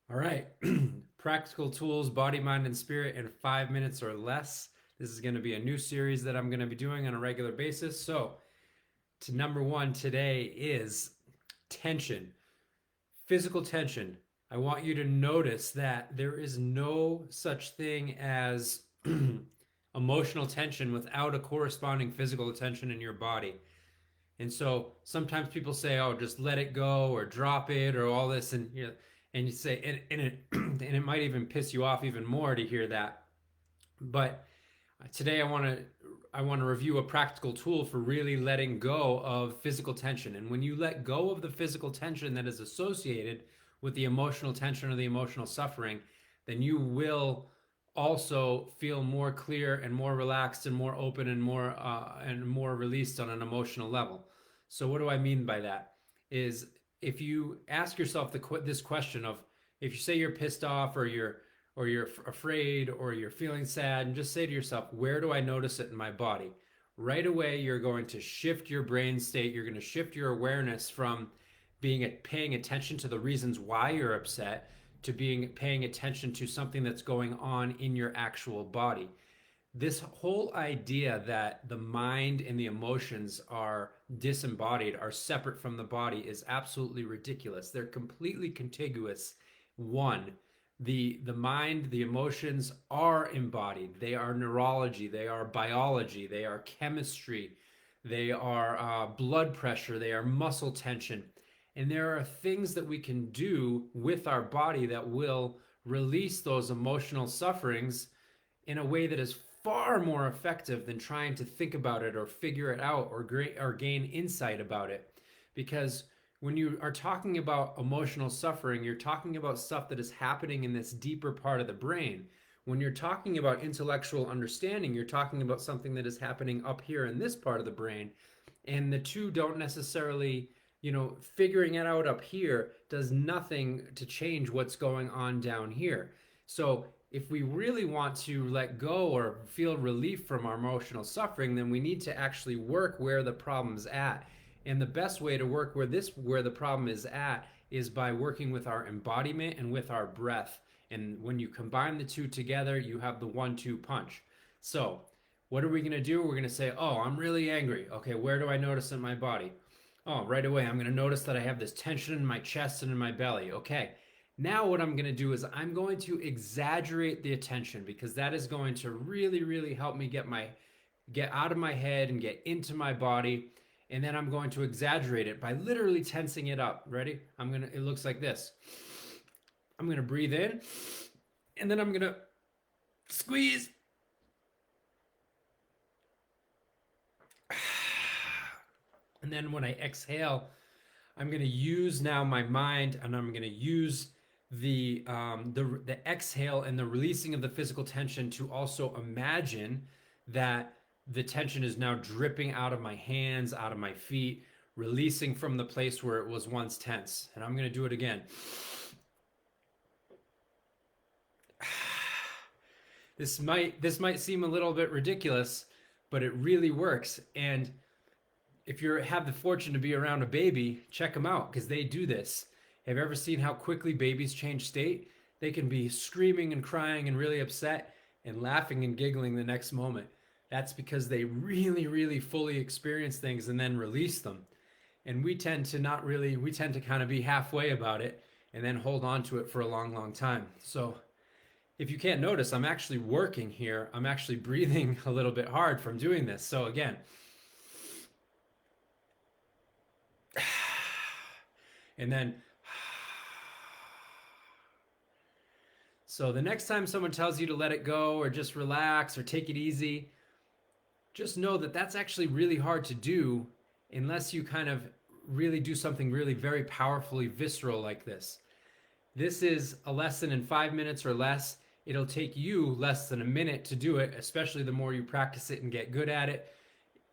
All right. Practical tools, body, mind, and spirit in 5 minutes or less. This is going to be a new series that I'm going to be doing on a regular basis. So, to number one today is tension, physical tension. I want you to notice that there is no such thing as emotional tension without a corresponding physical tension in your body. And so sometimes people say, "Oh, just let it go or drop it or all this," and you say, and it and it might even piss you off even more to hear that. But today I want to review a practical tool for really letting go of physical tension. And when you let go of the physical tension that is associated with the emotional tension or the emotional suffering, then you will also feel more clear and more relaxed and more open and more released on an emotional level. So what do I mean by that? Is if you ask yourself this question of, if you say you're pissed off or you're afraid or you're feeling sad, and just say to yourself, where do I notice it in my body? Right away, you're going to shift your brain state. You're going to shift your awareness from paying attention to the reasons why you're upset to paying attention to something that's going on in your actual body. This whole idea that the mind and the emotions are disembodied, are separate from the body, is absolutely ridiculous. They're completely contiguous. One, the mind, the emotions are embodied. They are neurology, they are biology, they are chemistry, they are blood pressure, they are muscle tension. And there are things that we can do with our body that will release those emotional sufferings in a way that is far more effective than trying to think about it or figure it out or gain insight about it. Because when you are talking about emotional suffering, you're talking about stuff that is happening in this deeper part of the brain. When you're talking about intellectual understanding, you're talking about something that is happening up here in this part of the brain. And the two don't necessarily, figuring it out up here does nothing to change what's going on down here. So if we really want to let go or feel relief from our emotional suffering, then we need to actually work where the problem's at. And the best way to work where the problem is at is by working with our embodiment and with our breath. And when you combine the two together, you have the 1-2 punch. So, what are we going to do? We're going to say, "Oh, I'm really angry." Okay, where do I notice in my body? Oh, right away, I'm going to notice that I have this tension in my chest and in my belly. Okay, now what I'm going to do is I'm going to exaggerate the attention, because that is going to really, really help me get out of my head and get into my body. And then I'm going to exaggerate it by literally tensing it up. Ready? It looks like this. I'm going to breathe in, and then I'm going to squeeze. And then when I exhale, I'm going to use now my mind, and I'm going to use the exhale and the releasing of the physical tension to also imagine that the tension is now dripping out of my hands, out of my feet, releasing from the place where it was once tense. And I'm going to do it again. This might seem a little bit ridiculous, but it really works. And if you have the fortune to be around a baby, check them out, because they do this. Have you ever seen how quickly babies change state? They can be screaming and crying and really upset and laughing and giggling the next moment. That's because they really, really fully experience things and then release them. And we tend to not really, we tend to kind of be halfway about it and then hold on to it for a long, long time. So if you can't notice, I'm actually working here. I'm actually breathing a little bit hard from doing this. So again, and then, so the next time someone tells you to let it go or just relax or take it easy, just know that that's actually really hard to do unless you kind of really do something really very powerfully visceral like this. This is a lesson in 5 minutes or less. It'll take you less than a minute to do it, especially the more you practice it and get good at it.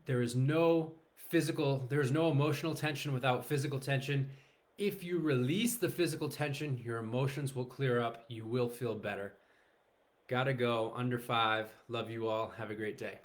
There's no emotional tension without physical tension. If you release the physical tension, your emotions will clear up. You will feel better. Gotta go. Under 5. Love you all. Have a great day.